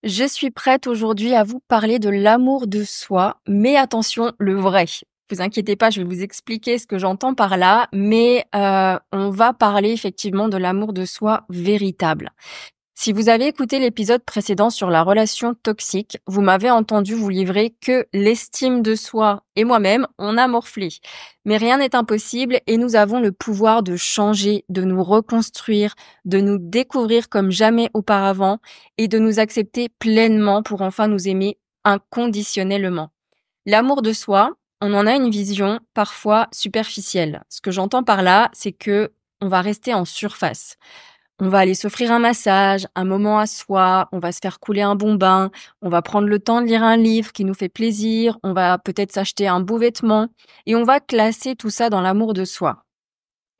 Je suis prête aujourd'hui à vous parler de l'amour de soi, mais attention, le vrai. Vous inquiétez pas, je vais vous expliquer ce que j'entends par là, mais on va parler effectivement de l'amour de soi véritable. Si vous avez écouté l'épisode précédent sur la relation toxique, vous m'avez entendu vous livrer que l'estime de soi et moi-même, on a morflé. Mais rien n'est impossible et nous avons le pouvoir de changer, de nous reconstruire, de nous découvrir comme jamais auparavant et de nous accepter pleinement pour enfin nous aimer inconditionnellement. L'amour de soi, on en a une vision parfois superficielle. Ce que j'entends par là, c'est que on va rester en surface. On va aller s'offrir un massage, un moment à soi, on va se faire couler un bon bain, on va prendre le temps de lire un livre qui nous fait plaisir, on va peut-être s'acheter un beau vêtement et on va classer tout ça dans l'amour de soi.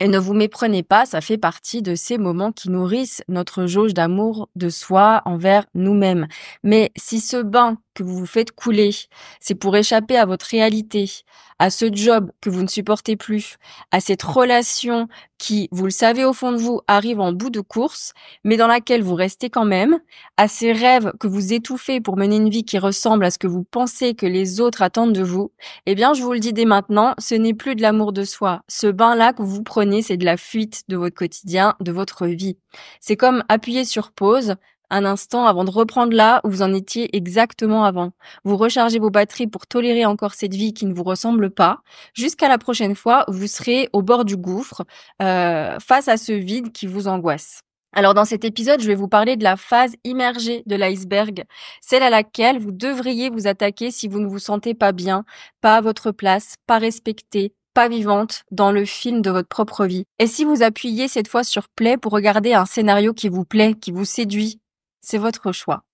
Et ne vous méprenez pas, ça fait partie de ces moments qui nourrissent notre jauge d'amour de soi envers nous-mêmes. Mais si ce bain que vous vous faites couler, c'est pour échapper à votre réalité, à ce job que vous ne supportez plus, à cette relation qui, vous le savez au fond de vous, arrive en bout de course, mais dans laquelle vous restez quand même, à ces rêves que vous étouffez pour mener une vie qui ressemble à ce que vous pensez que les autres attendent de vous, eh bien, je vous le dis dès maintenant, ce n'est plus de l'amour de soi. Ce bain-là que vous prenez, c'est de la fuite de votre quotidien, de votre vie. C'est comme appuyer sur pause un instant avant de reprendre là où vous en étiez exactement avant. Vous rechargez vos batteries pour tolérer encore cette vie qui ne vous ressemble pas, jusqu'à la prochaine fois où vous serez au bord du gouffre, face à ce vide qui vous angoisse. Alors dans cet épisode, je vais vous parler de la phase immergée de l'iceberg, celle à laquelle vous devriez vous attaquer si vous ne vous sentez pas bien, pas à votre place, pas respectée, pas vivante dans le film de votre propre vie. Et si vous appuyez cette fois sur play pour regarder un scénario qui vous plaît, qui vous séduit, c'est votre choix.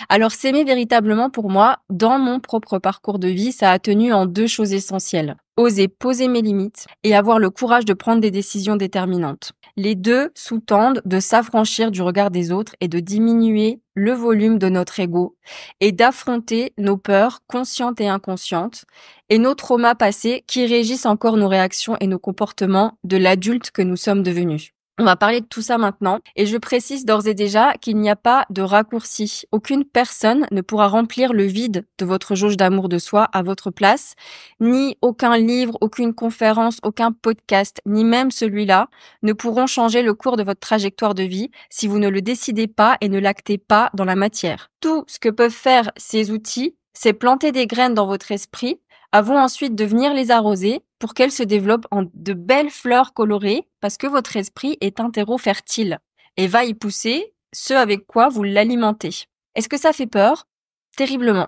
Alors s'aimer véritablement pour moi, dans mon propre parcours de vie, ça a tenu en deux choses essentielles. Oser poser mes limites et avoir le courage de prendre des décisions déterminantes. Les deux sous-tendent de s'affranchir du regard des autres et de diminuer le volume de notre ego et d'affronter nos peurs conscientes et inconscientes et nos traumas passés qui régissent encore nos réactions et nos comportements de l'adulte que nous sommes devenus. On va parler de tout ça maintenant et je précise d'ores et déjà qu'il n'y a pas de raccourci. Aucune personne ne pourra remplir le vide de votre jauge d'amour de soi à votre place, ni aucun livre, aucune conférence, aucun podcast, ni même celui-là ne pourront changer le cours de votre trajectoire de vie si vous ne le décidez pas et ne l'actez pas dans la matière. Tout ce que peuvent faire ces outils, c'est planter des graines dans votre esprit, à vous ensuite de venir les arroser pour qu'elles se développent en de belles fleurs colorées parce que votre esprit est un terreau fertile et va y pousser ce avec quoi vous l'alimentez. Est-ce que ça fait peur? Terriblement.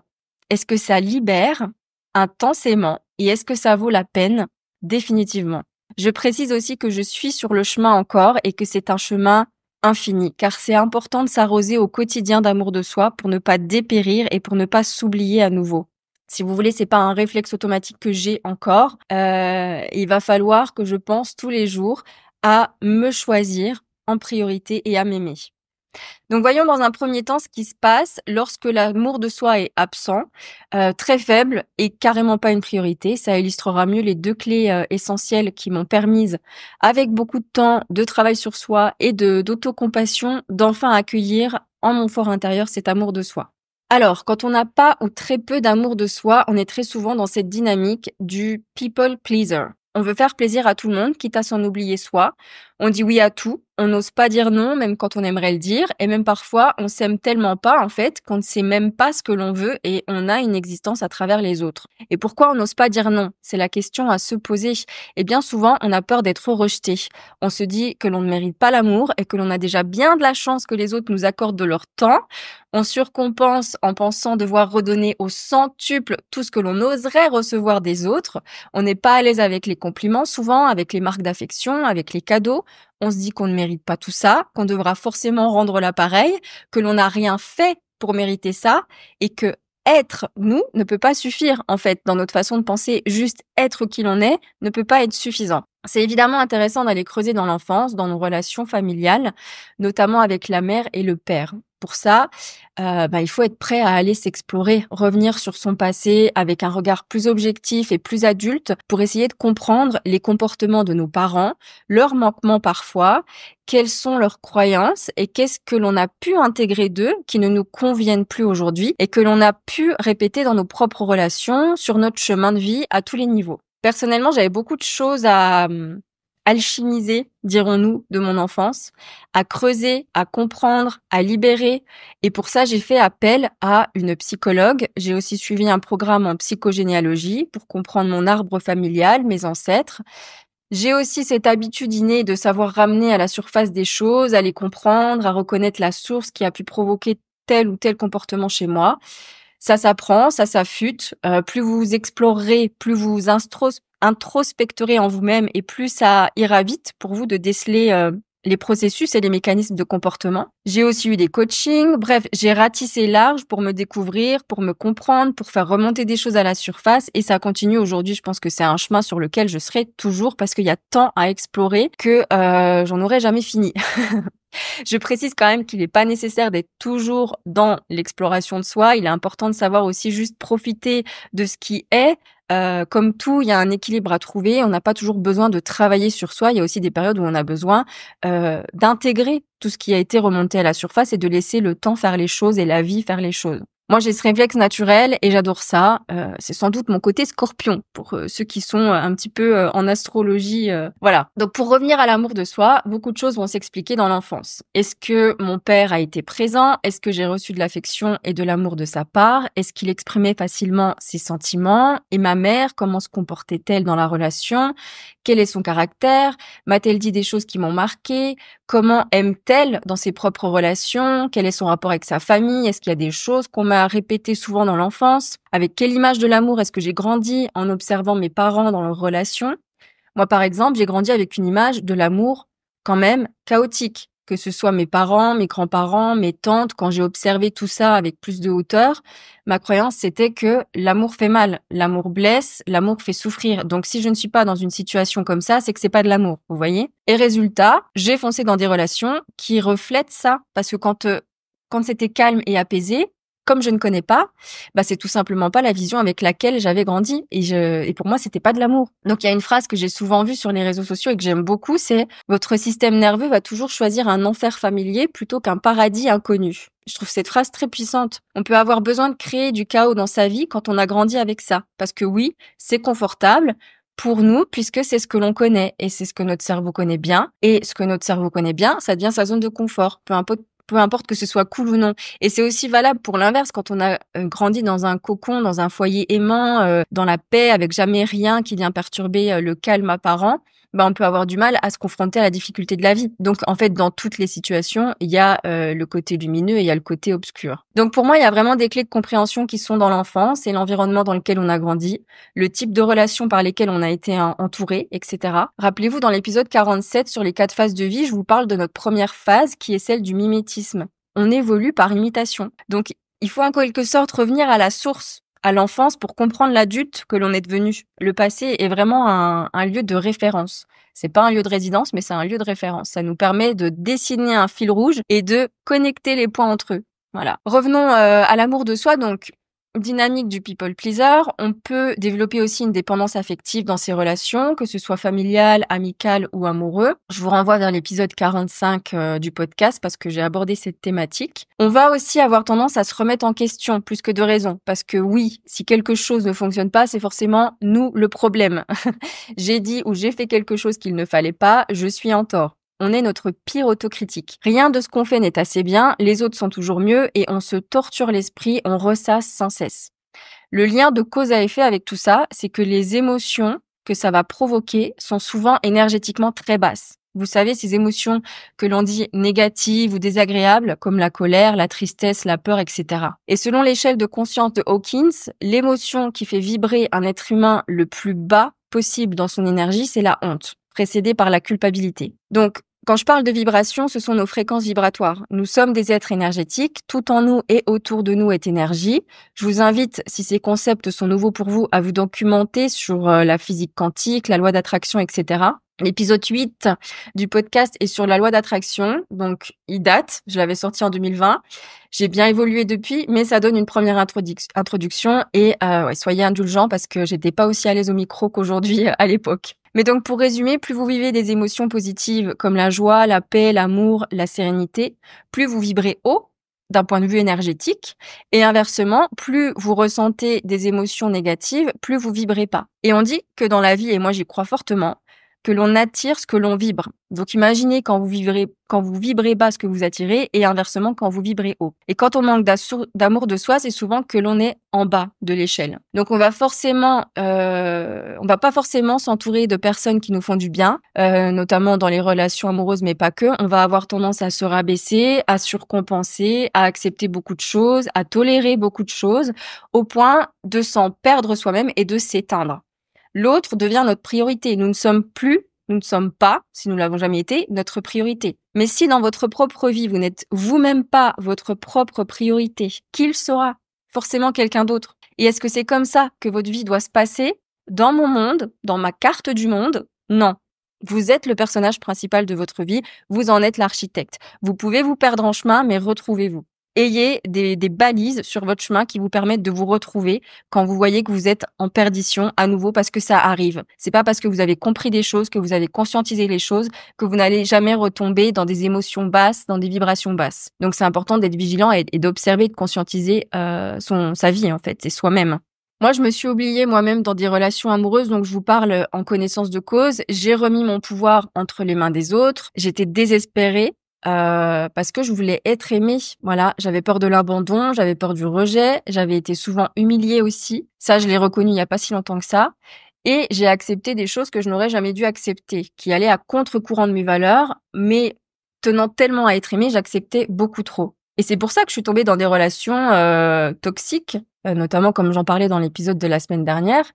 Est-ce que ça libère? Intensément. Et est-ce que ça vaut la peine? Définitivement. Je précise aussi que je suis sur le chemin encore et que c'est un chemin infini, car c'est important de s'arroser au quotidien d'amour de soi pour ne pas dépérir et pour ne pas s'oublier à nouveau. Si vous voulez, c'est pas un réflexe automatique que j'ai encore. Il va falloir que je pense tous les jours à me choisir en priorité et à m'aimer. Donc voyons dans un premier temps ce qui se passe lorsque l'amour de soi est absent, très faible et carrément pas une priorité. Ça illustrera mieux les deux clés essentielles qui m'ont permise, avec beaucoup de temps, de travail sur soi et d'autocompassion, d'enfin accueillir en mon fort intérieur cet amour de soi. Alors, quand on n'a pas ou très peu d'amour de soi, on est très souvent dans cette dynamique du people pleaser. On veut faire plaisir à tout le monde, quitte à s'en oublier soi. On dit oui à tout. On n'ose pas dire non, même quand on aimerait le dire. Et même parfois, on s'aime tellement pas, en fait, qu'on ne sait même pas ce que l'on veut et on a une existence à travers les autres. Et pourquoi on n'ose pas dire non? C'est la question à se poser. Et bien souvent, on a peur d'être rejeté. On se dit que l'on ne mérite pas l'amour et que l'on a déjà bien de la chance que les autres nous accordent de leur temps. On surcompense en pensant devoir redonner au centuple tout ce que l'on oserait recevoir des autres. On n'est pas à l'aise avec les compliments, souvent, avec les marques d'affection, avec les cadeaux. On se dit qu'on ne mérite pas tout ça, qu'on devra forcément rendre l'appareil, que l'on n'a rien fait pour mériter ça et que être nous ne peut pas suffire, en fait, dans notre façon de penser. Juste être qui l'on est ne peut pas être suffisant. C'est évidemment intéressant d'aller creuser dans l'enfance, dans nos relations familiales, notamment avec la mère et le père. Pour ça, il faut être prêt à aller s'explorer, revenir sur son passé avec un regard plus objectif et plus adulte pour essayer de comprendre les comportements de nos parents, leurs manquements parfois, quelles sont leurs croyances et qu'est-ce que l'on a pu intégrer d'eux qui ne nous conviennent plus aujourd'hui et que l'on a pu répéter dans nos propres relations, sur notre chemin de vie à tous les niveaux. Personnellement, j'avais beaucoup de choses à alchimiser, dirons-nous, de mon enfance, à creuser, à comprendre, à libérer. Et pour ça, j'ai fait appel à une psychologue. J'ai aussi suivi un programme en psychogénéalogie pour comprendre mon arbre familial, mes ancêtres. J'ai aussi cette habitude innée de savoir ramener à la surface des choses, à les comprendre, à reconnaître la source qui a pu provoquer tel ou tel comportement chez moi. Ça s'apprend, ça s'affûte. Plus vous explorerez, plus vous introspecterez en vous-même et plus ça ira vite pour vous de déceler les processus et les mécanismes de comportement. J'ai aussi eu des coachings. Bref, j'ai ratissé large pour me découvrir, pour me comprendre, pour faire remonter des choses à la surface et ça continue aujourd'hui. Je pense que c'est un chemin sur lequel je serai toujours parce qu'il y a tant à explorer que j'en aurai jamais fini. Je précise quand même qu'il n'est pas nécessaire d'être toujours dans l'exploration de soi. Il est important de savoir aussi juste profiter de ce qui est. Comme tout, il y a un équilibre à trouver. On n'a pas toujours besoin de travailler sur soi. Il y a aussi des périodes où on a besoin d'intégrer tout ce qui a été remonté à la surface et de laisser le temps faire les choses et la vie faire les choses. Moi, j'ai ce réflexe naturel et j'adore ça. C'est sans doute mon côté scorpion pour ceux qui sont un petit peu en astrologie. Voilà. Donc, pour revenir à l'amour de soi, beaucoup de choses vont s'expliquer dans l'enfance. Est-ce que mon père a été présent? Est-ce que j'ai reçu de l'affection et de l'amour de sa part? Est-ce qu'il exprimait facilement ses sentiments? Et ma mère, comment se comportait-elle dans la relation? Quel est son caractère? M'a-t-elle dit des choses qui m'ont marqué? Comment aime-t-elle dans ses propres relations? Quel est son rapport avec sa famille? Est-ce qu'il y a des choses qu'on m'a répétées souvent dans l'enfance? Avec quelle image de l'amour est-ce que j'ai grandi en observant mes parents dans leurs relations? Moi, par exemple, j'ai grandi avec une image de l'amour quand même chaotique. Que ce soit mes parents, mes grands-parents, mes tantes, quand j'ai observé tout ça avec plus de hauteur, ma croyance c'était que l'amour fait mal, l'amour blesse, l'amour fait souffrir. Donc si je ne suis pas dans une situation comme ça, c'est que c'est pas de l'amour, vous voyez? Et résultat, j'ai foncé dans des relations qui reflètent ça. Parce que quand c'était calme et apaisé, comme je ne connais pas, c'est tout simplement pas la vision avec laquelle j'avais grandi et pour moi c'était pas de l'amour. Donc il y a une phrase que j'ai souvent vue sur les réseaux sociaux et que j'aime beaucoup, c'est votre système nerveux va toujours choisir un enfer familier plutôt qu'un paradis inconnu. Je trouve cette phrase très puissante. On peut avoir besoin de créer du chaos dans sa vie quand on a grandi avec ça parce que oui, c'est confortable pour nous puisque c'est ce que l'on connaît et c'est ce que notre cerveau connaît bien et ce que notre cerveau connaît bien, ça devient sa zone de confort. Peu importe que ce soit cool ou non. Et c'est aussi valable pour l'inverse, quand on a grandi dans un cocon, dans un foyer aimant, dans la paix, avec jamais rien qui vient perturber le calme apparent, on peut avoir du mal à se confronter à la difficulté de la vie. Donc, en fait, dans toutes les situations, il y a le côté lumineux et il y a le côté obscur. Donc, pour moi, il y a vraiment des clés de compréhension qui sont dans l'enfance et l'environnement dans lequel on a grandi, le type de relations par lesquelles on a été entouré, etc. Rappelez-vous, dans l'épisode 47 sur les 4 phases de vie, je vous parle de notre première phase qui est celle du mimétisme. On évolue par imitation. Donc, il faut en quelque sorte revenir à la source, à l'enfance pour comprendre l'adulte que l'on est devenu. Le passé est vraiment un lieu de référence. C'est pas un lieu de résidence, mais c'est un lieu de référence. Ça nous permet de dessiner un fil rouge et de connecter les points entre eux. Voilà. Revenons à l'amour de soi. Donc, dynamique du people pleaser. On peut développer aussi une dépendance affective dans ses relations, que ce soit familiale, amicale ou amoureux. Je vous renvoie vers l'épisode 45 du podcast parce que j'ai abordé cette thématique. On va aussi avoir tendance à se remettre en question plus que de raison parce que oui, si quelque chose ne fonctionne pas, c'est forcément nous le problème. J'ai dit ou j'ai fait quelque chose qu'il ne fallait pas, je suis en tort. On est notre pire autocritique. Rien de ce qu'on fait n'est assez bien, les autres sont toujours mieux et on se torture l'esprit, on ressasse sans cesse. Le lien de cause à effet avec tout ça, c'est que les émotions que ça va provoquer sont souvent énergétiquement très basses. Vous savez, ces émotions que l'on dit négatives ou désagréables, comme la colère, la tristesse, la peur, etc. Et selon l'échelle de conscience de Hawkins, l'émotion qui fait vibrer un être humain le plus bas possible dans son énergie, c'est la honte, précédée par la culpabilité. Donc, Quand je parle de vibration, ce sont nos fréquences vibratoires. Nous sommes des êtres énergétiques. Tout en nous et autour de nous est énergie. Je vous invite, si ces concepts sont nouveaux pour vous, à vous documenter sur la physique quantique, la loi d'attraction, etc. L'épisode 8 du podcast est sur la loi d'attraction. Donc, il date. Je l'avais sorti en 2020. J'ai bien évolué depuis, mais ça donne une première introduction. Et soyez indulgents parce que j'étais pas aussi à l'aise au micro qu'aujourd'hui à l'époque. Mais donc, pour résumer, plus vous vivez des émotions positives comme la joie, la paix, l'amour, la sérénité, plus vous vibrez haut d'un point de vue énergétique. Et inversement, plus vous ressentez des émotions négatives, plus vous vibrez pas. Et on dit que dans la vie, et moi j'y crois fortement, que l'on attire ce que l'on vibre. Donc imaginez quand vous vibrez bas ce que vous attirez et inversement quand vous vibrez haut. Et quand on manque d'amour de soi, c'est souvent que l'on est en bas de l'échelle. Donc on va pas forcément s'entourer de personnes qui nous font du bien, notamment dans les relations amoureuses, mais pas que. On va avoir tendance à se rabaisser, à surcompenser, à accepter beaucoup de choses, à tolérer beaucoup de choses, au point de s'en perdre soi-même et de s'éteindre. L'autre devient notre priorité. Nous ne sommes pas, si nous l'avons jamais été, notre priorité. Mais si dans votre propre vie, vous n'êtes vous-même pas votre propre priorité, qui le sera? Forcément quelqu'un d'autre. Et est-ce que c'est comme ça que votre vie doit se passer? Dans mon monde, dans ma carte du monde? Non. Vous êtes le personnage principal de votre vie, vous en êtes l'architecte. Vous pouvez vous perdre en chemin, mais retrouvez-vous. Ayez des balises sur votre chemin qui vous permettent de vous retrouver quand vous voyez que vous êtes en perdition à nouveau parce que ça arrive. C'est pas parce que vous avez compris des choses, que vous avez conscientisé les choses, que vous n'allez jamais retomber dans des émotions basses, dans des vibrations basses. Donc c'est important d'être vigilant et d'observer, de conscientiser sa vie en fait, c'est soi-même. Moi, je me suis oubliée moi-même dans des relations amoureuses, donc je vous parle en connaissance de cause. J'ai remis mon pouvoir entre les mains des autres. J'étais désespérée. Parce que je voulais être aimée. Voilà, j'avais peur de l'abandon, j'avais peur du rejet, j'avais été souvent humiliée aussi. Ça, je l'ai reconnu il y a pas si longtemps que ça. Et j'ai accepté des choses que je n'aurais jamais dû accepter, qui allaient à contre-courant de mes valeurs, mais tenant tellement à être aimée, j'acceptais beaucoup trop. Et c'est pour ça que je suis tombée dans des relations toxiques, notamment comme j'en parlais dans l'épisode de la semaine dernière.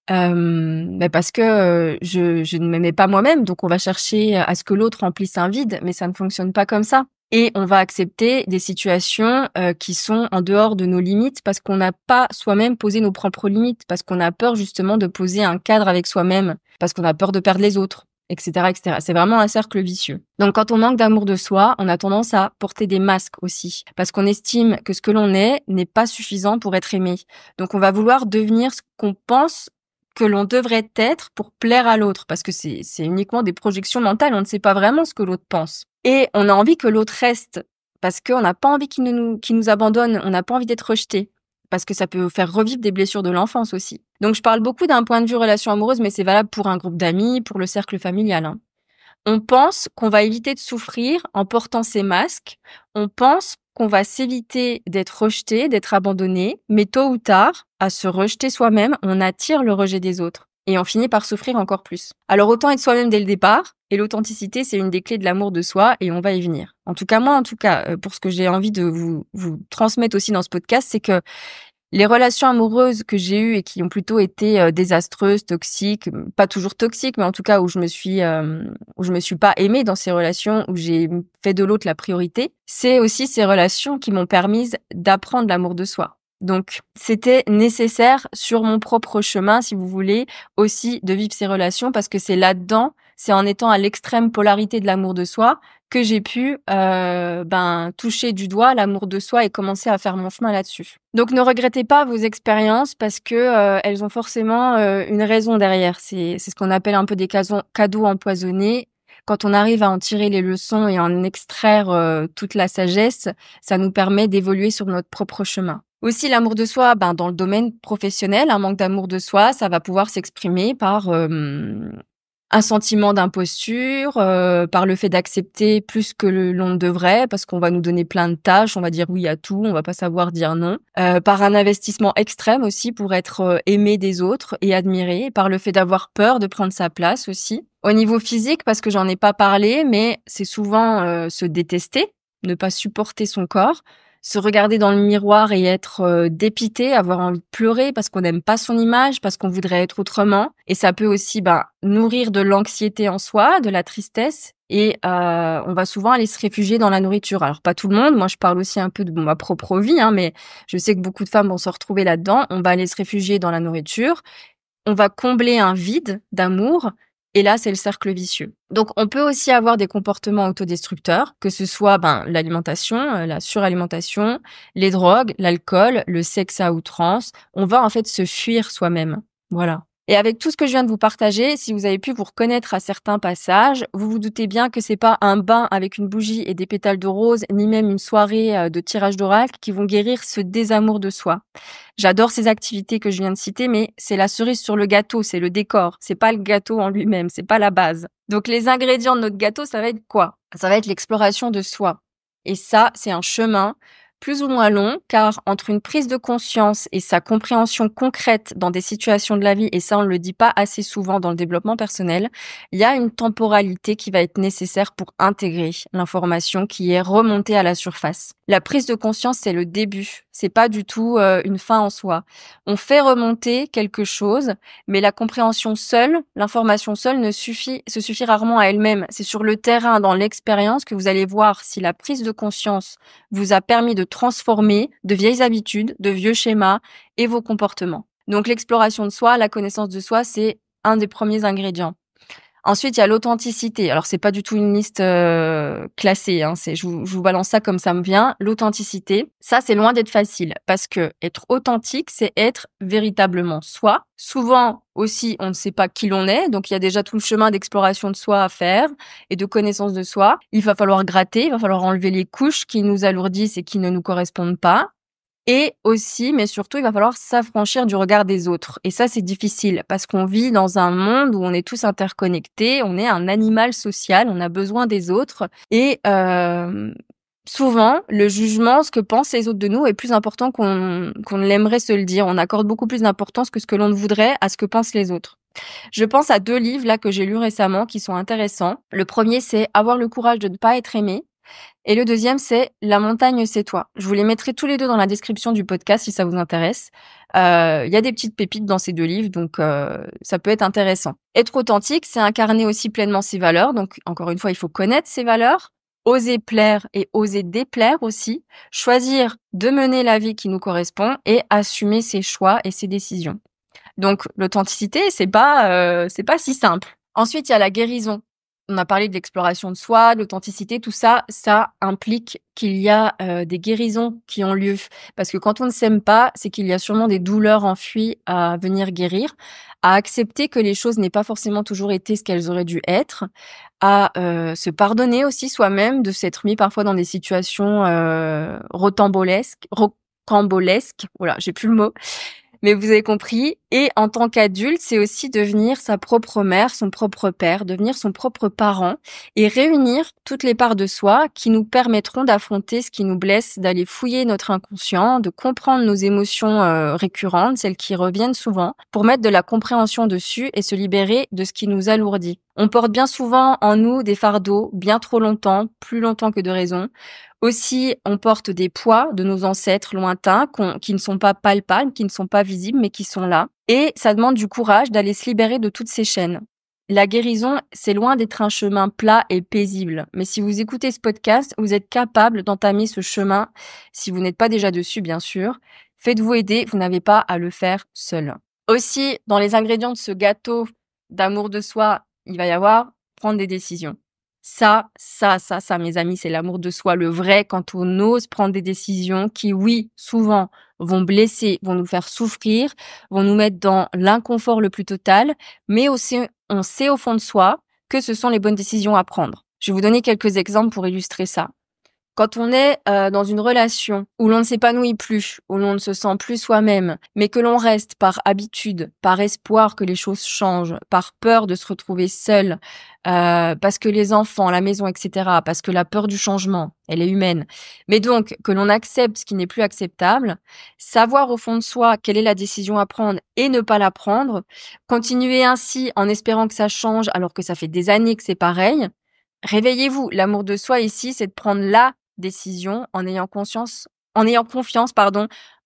Parce que je ne m'aimais pas moi-même, donc on va chercher à ce que l'autre remplisse un vide, mais ça ne fonctionne pas comme ça. Et on va accepter des situations qui sont en dehors de nos limites parce qu'on n'a pas soi-même posé nos propres limites, parce qu'on a peur justement de poser un cadre avec soi-même, parce qu'on a peur de perdre les autres, etc., etc. C'est vraiment un cercle vicieux. Donc quand on manque d'amour de soi, on a tendance à porter des masques aussi, parce qu'on estime que ce que l'on est n'est pas suffisant pour être aimé. Donc on va vouloir devenir ce qu'on pense que l'on devrait être pour plaire à l'autre, parce que c'est uniquement des projections mentales, on ne sait pas vraiment ce que l'autre pense. Et on a envie que l'autre reste, parce qu'on n'a pas envie qu'il nous abandonne, on n'a pas envie d'être rejeté, parce que ça peut faire revivre des blessures de l'enfance aussi. Donc je parle beaucoup d'un point de vue relation amoureuse, mais c'est valable pour un groupe d'amis, pour le cercle familial, hein. On pense qu'on va éviter de souffrir en portant ces masques. On pense qu'on va s'éviter d'être rejeté, d'être abandonné. Mais tôt ou tard, à se rejeter soi-même, on attire le rejet des autres. Et on finit par souffrir encore plus. Alors autant être soi-même dès le départ. Et l'authenticité, c'est une des clés de l'amour de soi et on va y venir. En tout cas, moi, pour ce que j'ai envie de vous transmettre aussi dans ce podcast, c'est que les relations amoureuses que j'ai eues et qui ont plutôt été désastreuses, toxiques, pas toujours toxiques, mais en tout cas où je me suis pas aimée dans ces relations, où j'ai fait de l'autre la priorité, c'est aussi ces relations qui m'ont permis d'apprendre l'amour de soi. Donc, c'était nécessaire sur mon propre chemin, si vous voulez, aussi de vivre ces relations parce que c'est là-dedans, c'est en étant à l'extrême polarité de l'amour de soi que j'ai pu toucher du doigt l'amour de soi et commencer à faire mon chemin là-dessus. Donc ne regrettez pas vos expériences parce que elles ont forcément une raison derrière. C'est ce qu'on appelle un peu des cadeaux empoisonnés. Quand on arrive à en tirer les leçons et en extraire toute la sagesse, ça nous permet d'évoluer sur notre propre chemin. Aussi, l'amour de soi, dans le domaine professionnel, un manque d'amour de soi, ça va pouvoir s'exprimer par un sentiment d'imposture, par le fait d'accepter plus que l'on ne devrait, parce qu'on va nous donner plein de tâches, on va dire oui à tout, on va pas savoir dire non. Par un investissement extrême aussi pour être aimé des autres et admiré, par le fait d'avoir peur de prendre sa place aussi. Au niveau physique, parce que j'en ai pas parlé, mais c'est souvent se détester, ne pas supporter son corps. se regarder dans le miroir et être dépité, avoir envie de pleurer parce qu'on n'aime pas son image, parce qu'on voudrait être autrement. Et ça peut aussi nourrir de l'anxiété en soi, de la tristesse. Et on va souvent aller se réfugier dans la nourriture. Alors pas tout le monde, moi je parle aussi un peu de ma propre vie, hein, mais je sais que beaucoup de femmes vont se retrouver là-dedans. On va aller se réfugier dans la nourriture, on va combler un vide d'amour. Et là, c'est le cercle vicieux. Donc, on peut aussi avoir des comportements autodestructeurs, que ce soit l'alimentation, la suralimentation, les drogues, l'alcool, le sexe à outrance. On va en fait se fuir soi-même. Voilà. Et avec tout ce que je viens de vous partager, si vous avez pu vous reconnaître à certains passages, vous vous doutez bien que c'est pas un bain avec une bougie et des pétales de rose, ni même une soirée de tirage d'oracle qui vont guérir ce désamour de soi. J'adore ces activités que je viens de citer, mais c'est la cerise sur le gâteau, c'est le décor. C'est pas le gâteau en lui-même, c'est pas la base. Donc les ingrédients de notre gâteau, ça va être quoi? Ça va être l'exploration de soi. Et ça, c'est un chemin plus ou moins long, car entre une prise de conscience et sa compréhension concrète dans des situations de la vie, et ça on ne le dit pas assez souvent dans le développement personnel, il y a une temporalité qui va être nécessaire pour intégrer l'information qui est remontée à la surface. La prise de conscience, c'est le début, c'est pas du tout une fin en soi. On fait remonter quelque chose, mais la compréhension seule, l'information seule se suffit rarement à elle-même. C'est sur le terrain, dans l'expérience, que vous allez voir si la prise de conscience vous a permis de transformer de vieilles habitudes, de vieux schémas et vos comportements. Donc l'exploration de soi, la connaissance de soi, c'est un des premiers ingrédients. Ensuite, il y a l'authenticité. Alors, c'est pas du tout une liste classée, hein. Je vous balance ça comme ça me vient. L'authenticité, ça, c'est loin d'être facile parce que être authentique, c'est être véritablement soi. Souvent aussi, on ne sait pas qui l'on est, donc il y a déjà tout le chemin d'exploration de soi à faire et de connaissance de soi. Il va falloir gratter, il va falloir enlever les couches qui nous alourdissent et qui ne nous correspondent pas. Et aussi, mais surtout, il va falloir s'affranchir du regard des autres. Et ça, c'est difficile parce qu'on vit dans un monde où on est tous interconnectés, on est un animal social, on a besoin des autres. Et souvent, le jugement, ce que pensent les autres de nous, est plus important qu'on ne l'aimerait se le dire. On accorde beaucoup plus d'importance que ce que l'on voudrait à ce que pensent les autres. Je pense à 2 livres là que j'ai lus récemment qui sont intéressants. Le premier, c'est Avoir le courage de ne pas être aimé. Et le deuxième, c'est La montagne, c'est toi. Je vous les mettrai tous les deux dans la description du podcast si ça vous intéresse. Il y a des petites pépites dans ces 2 livres, donc ça peut être intéressant. Être authentique, c'est incarner aussi pleinement ses valeurs. Donc, encore une fois, il faut connaître ses valeurs, oser plaire et oser déplaire aussi, choisir de mener la vie qui nous correspond et assumer ses choix et ses décisions. Donc, l'authenticité, c'est pas si simple. Ensuite, il y a la guérison. On a parlé de l'exploration de soi, de l'authenticité, tout ça, ça implique qu'il y a des guérisons qui ont lieu. Parce que quand on ne s'aime pas, c'est qu'il y a sûrement des douleurs enfuies à venir guérir, à accepter que les choses n'aient pas forcément toujours été ce qu'elles auraient dû être, à se pardonner aussi soi-même de s'être mis parfois dans des situations rocambolesques, voilà, j'ai plus le mot, mais vous avez compris. Et en tant qu'adulte, c'est aussi devenir sa propre mère, son propre père, devenir son propre parent et réunir toutes les parts de soi qui nous permettront d'affronter ce qui nous blesse, d'aller fouiller notre inconscient, de comprendre nos émotions récurrentes, celles qui reviennent souvent, pour mettre de la compréhension dessus et se libérer de ce qui nous alourdit. On porte bien souvent en nous des fardeaux bien trop longtemps, plus longtemps que de raison. Aussi, on porte des poids de nos ancêtres lointains qui ne sont pas palpables, qui ne sont pas visibles, mais qui sont là. Et ça demande du courage d'aller se libérer de toutes ces chaînes. La guérison, c'est loin d'être un chemin plat et paisible. Mais si vous écoutez ce podcast, vous êtes capable d'entamer ce chemin, si vous n'êtes pas déjà dessus, bien sûr. Faites-vous aider, vous n'avez pas à le faire seul. Aussi, dans les ingrédients de ce gâteau d'amour de soi, il va y avoir prendre des décisions. Ça, mes amis, c'est l'amour de soi, le vrai, quand on ose prendre des décisions qui, oui, souvent, vont blesser, vont nous faire souffrir, vont nous mettre dans l'inconfort le plus total, mais aussi, on sait au fond de soi que ce sont les bonnes décisions à prendre. Je vais vous donner quelques exemples pour illustrer ça. Quand on est dans une relation où l'on ne s'épanouit plus, où l'on ne se sent plus soi-même, mais que l'on reste par habitude, par espoir que les choses changent, par peur de se retrouver seul, parce que les enfants, la maison, etc., parce que la peur du changement, elle est humaine, mais donc que l'on accepte ce qui n'est plus acceptable, savoir au fond de soi quelle est la décision à prendre et ne pas la prendre, continuer ainsi en espérant que ça change alors que ça fait des années que c'est pareil. Réveillez-vous, l'amour de soi ici, c'est de prendre la décision en ayant conscience en ayant confiance,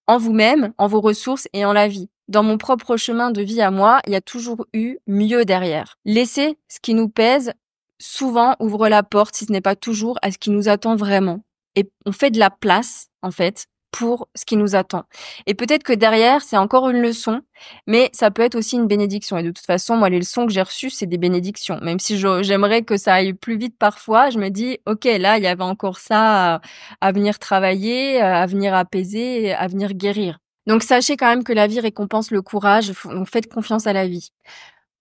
en vous-même, en vos ressources et en la vie. Dans mon propre chemin de vie à moi, il y a toujours eu mieux derrière. Laisser ce qui nous pèse souvent ouvre la porte, si ce n'est pas toujours, à ce qui nous attend vraiment. Et on fait de la place, en fait, pour ce qui nous attend. Et peut-être que derrière, c'est encore une leçon, mais ça peut être aussi une bénédiction. Et de toute façon, moi, les leçons que j'ai reçues, c'est des bénédictions. Même si j'aimerais que ça aille plus vite parfois, je me dis, OK, là, il y avait encore ça à venir travailler, à venir apaiser, à venir guérir. Donc, sachez quand même que la vie récompense le courage, donc faites confiance à la vie.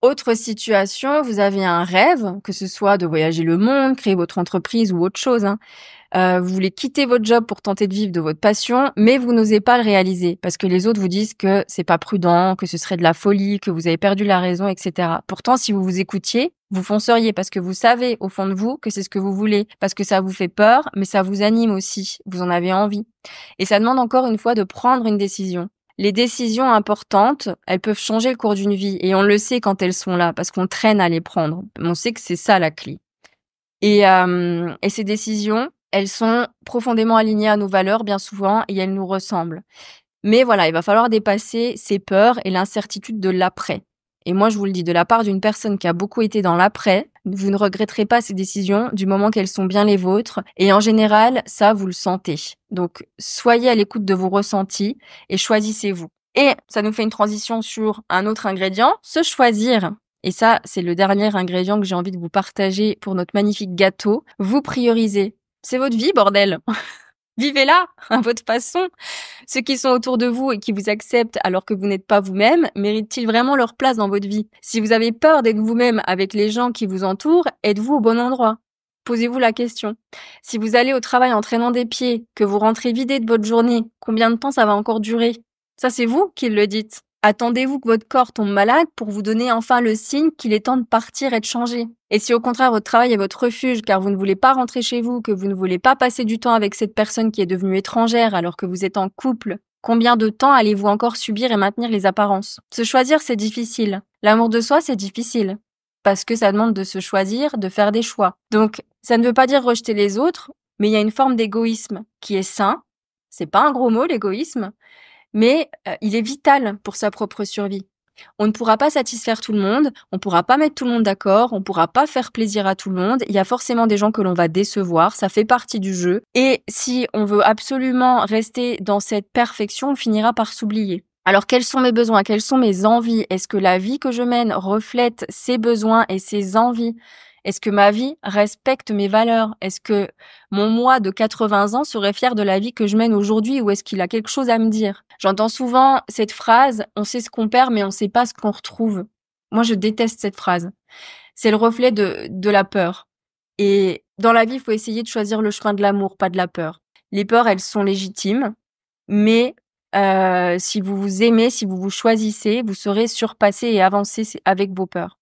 Autre situation, vous avez un rêve, que ce soit de voyager le monde, créer votre entreprise ou autre chose, hein. Vous voulez quitter votre job pour tenter de vivre de votre passion, mais vous n'osez pas le réaliser parce que les autres vous disent que c'est pas prudent, que ce serait de la folie, que vous avez perdu la raison, etc. Pourtant, si vous vous écoutiez, vous fonceriez parce que vous savez au fond de vous que c'est ce que vous voulez, parce que ça vous fait peur, mais ça vous anime aussi, vous en avez envie. Et ça demande encore une fois de prendre une décision. Les décisions importantes, elles peuvent changer le cours d'une vie et on le sait quand elles sont là parce qu'on traîne à les prendre. On sait que c'est ça la clé. Et ces décisions, elles sont profondément alignées à nos valeurs bien souvent et elles nous ressemblent. Mais voilà, il va falloir dépasser ces peurs et l'incertitude de l'après. Et moi, je vous le dis, de la part d'une personne qui a beaucoup été dans l'après, vous ne regretterez pas ces décisions du moment qu'elles sont bien les vôtres. Et en général, ça, vous le sentez. Donc, soyez à l'écoute de vos ressentis et choisissez-vous. Et ça nous fait une transition sur un autre ingrédient, se choisir. Et ça, c'est le dernier ingrédient que j'ai envie de vous partager pour notre magnifique gâteau. Vous priorisez. C'est votre vie, bordel. Vivez-la à votre façon. Ceux qui sont autour de vous et qui vous acceptent alors que vous n'êtes pas vous-même, méritent-ils vraiment leur place dans votre vie? Si vous avez peur d'être vous-même avec les gens qui vous entourent, êtes-vous au bon endroit? Posez-vous la question. Si vous allez au travail en traînant des pieds, que vous rentrez vidé de votre journée, combien de temps ça va encore durer? Ça, c'est vous qui le dites. Attendez-vous que votre corps tombe malade pour vous donner enfin le signe qu'il est temps de partir et de changer. Et si au contraire votre travail est votre refuge car vous ne voulez pas rentrer chez vous, que vous ne voulez pas passer du temps avec cette personne qui est devenue étrangère alors que vous êtes en couple, combien de temps allez-vous encore subir et maintenir les apparences? Se choisir, c'est difficile. L'amour de soi, c'est difficile. Parce que ça demande de se choisir, de faire des choix. Donc, ça ne veut pas dire rejeter les autres, mais il y a une forme d'égoïsme qui est sain. C'est pas un gros mot, l'égoïsme, mais il est vital pour sa propre survie. On ne pourra pas satisfaire tout le monde, on ne pourra pas mettre tout le monde d'accord, on ne pourra pas faire plaisir à tout le monde, il y a forcément des gens que l'on va décevoir, ça fait partie du jeu. Et si on veut absolument rester dans cette perfection, on finira par s'oublier. Alors quels sont mes besoins, quelles sont mes envies? Est-ce que la vie que je mène reflète ces besoins et ces envies? Est-ce que ma vie respecte mes valeurs? Est-ce que mon moi de 80 ans serait fier de la vie que je mène aujourd'hui ou est-ce qu'il a quelque chose à me dire? J'entends souvent cette phrase, on sait ce qu'on perd mais on sait pas ce qu'on retrouve. Moi, je déteste cette phrase. C'est le reflet de la peur. Et dans la vie, il faut essayer de choisir le chemin de l'amour, pas de la peur. Les peurs, elles sont légitimes, mais si vous vous aimez, si vous vous choisissez, vous saurez surpasser et avancer avec vos peurs.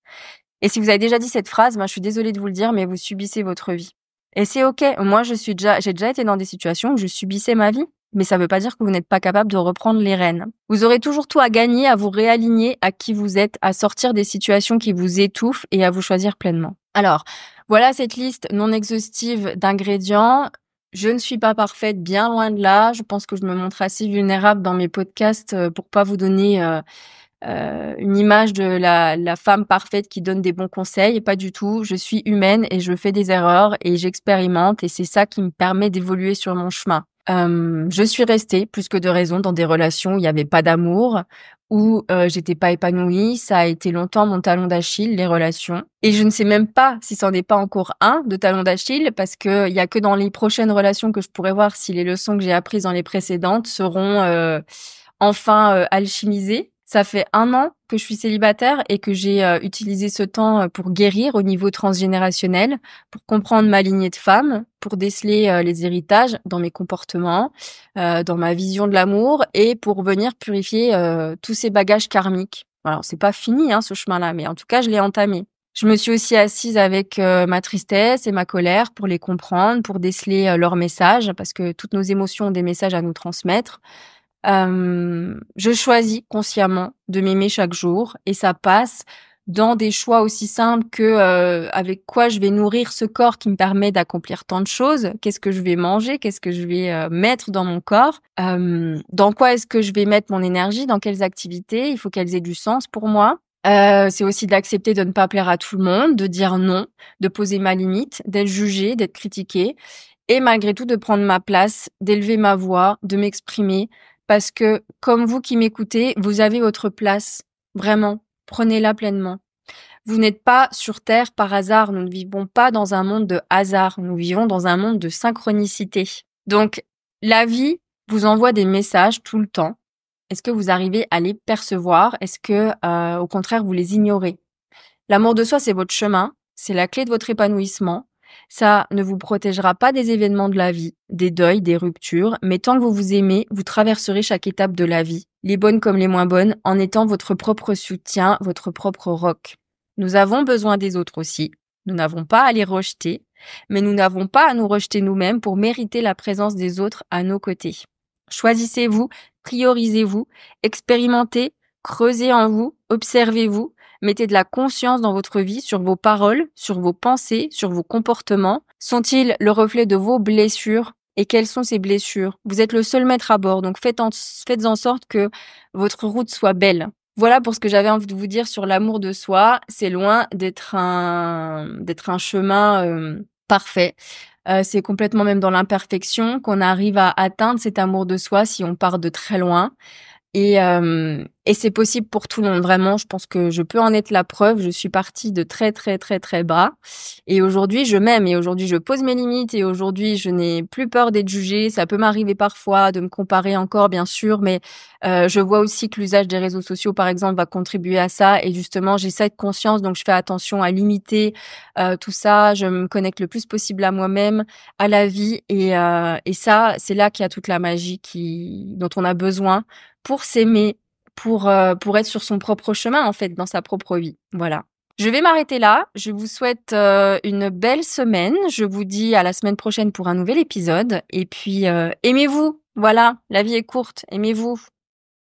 Et si vous avez déjà dit cette phrase, je suis désolée de vous le dire, mais vous subissez votre vie. Et c'est OK. Moi, j'ai déjà été dans des situations où je subissais ma vie, mais ça veut pas dire que vous n'êtes pas capable de reprendre les rênes. Vous aurez toujours tout à gagner, à vous réaligner à qui vous êtes, à sortir des situations qui vous étouffent et à vous choisir pleinement. Alors, voilà cette liste non exhaustive d'ingrédients. Je ne suis pas parfaite, bien loin de là. Je pense que je me montre assez vulnérable dans mes podcasts pour pas vous donner une image de la femme parfaite qui donne des bons conseils. Pas du tout. Je suis humaine et je fais des erreurs et j'expérimente et c'est ça qui me permet d'évoluer sur mon chemin. Je suis restée plus que de raison dans des relations où il n'y avait pas d'amour, où j'étais pas épanouie. Ça a été longtemps mon talon d'Achille, les relations. Et je ne sais même pas si c'en est pas encore un de talon d'Achille parce que il y a que dans les prochaines relations que je pourrais voir si les leçons que j'ai apprises dans les précédentes seront enfin alchimisées. Ça fait 1 an que je suis célibataire et que j'ai utilisé ce temps pour guérir au niveau transgénérationnel, pour comprendre ma lignée de femme, pour déceler les héritages dans mes comportements, dans ma vision de l'amour et pour venir purifier tous ces bagages karmiques. Alors c'est pas fini ce chemin-là, mais en tout cas je l'ai entamé. Je me suis aussi assise avec ma tristesse et ma colère pour les comprendre, pour déceler leurs messages, parce que toutes nos émotions ont des messages à nous transmettre. Je choisis consciemment de m'aimer chaque jour et ça passe dans des choix aussi simples que avec quoi je vais nourrir ce corps qui me permet d'accomplir tant de choses. Qu'est-ce que je vais manger? Qu'est-ce que je vais mettre dans mon corps? Dans quoi est-ce que je vais mettre mon énergie? Dans quelles activités? Il faut qu'elles aient du sens pour moi. C'est aussi d'accepter de ne pas plaire à tout le monde, de dire non, de poser ma limite, d'être jugée, d'être critiquée et malgré tout de prendre ma place, d'élever ma voix, de m'exprimer parce que comme vous qui m'écoutez, vous avez votre place. Vraiment, prenez-la pleinement. Vous n'êtes pas sur Terre par hasard, nous ne vivons pas dans un monde de hasard, nous vivons dans un monde de synchronicité. Donc, la vie vous envoie des messages tout le temps. Est-ce que vous arrivez à les percevoir? Est-ce que, au contraire, vous les ignorez? L'amour de soi, c'est votre chemin, c'est la clé de votre épanouissement. Ça ne vous protégera pas des événements de la vie, des deuils, des ruptures, mais tant que vous vous aimez, vous traverserez chaque étape de la vie, les bonnes comme les moins bonnes, en étant votre propre soutien, votre propre roc. Nous avons besoin des autres aussi. Nous n'avons pas à les rejeter, mais nous n'avons pas à nous rejeter nous-mêmes pour mériter la présence des autres à nos côtés. Choisissez-vous, priorisez-vous, expérimentez, creusez en vous, observez-vous, mettez de la conscience dans votre vie sur vos paroles, sur vos pensées, sur vos comportements. Sont-ils le reflet de vos blessures? Et quelles sont ces blessures? Vous êtes le seul maître à bord, donc faites en sorte que votre route soit belle. Voilà pour ce que j'avais envie de vous dire sur l'amour de soi. C'est loin d'être un chemin parfait. C'est complètement même dans l'imperfection qu'on arrive à atteindre cet amour de soi si on part de très loin. Et c'est possible pour tout le monde, vraiment. Je pense que je peux en être la preuve. Je suis partie de très, très, très, très bas. Et aujourd'hui, je m'aime. Et aujourd'hui, je pose mes limites. Et aujourd'hui, je n'ai plus peur d'être jugée. Ça peut m'arriver parfois de me comparer encore, bien sûr. Mais je vois aussi que l'usage des réseaux sociaux, par exemple, va contribuer à ça. Et justement, j'ai cette conscience. Donc, je fais attention à limiter tout ça. Je me connecte le plus possible à moi-même, à la vie. Et ça, c'est là qu'il y a toute la magie dont on a besoin pour s'aimer, pour être sur son propre chemin, en fait, dans sa propre vie. Voilà. Je vais m'arrêter là. Je vous souhaite une belle semaine. Je vous dis à la semaine prochaine pour un nouvel épisode. Et puis, aimez-vous. Voilà, la vie est courte. Aimez-vous.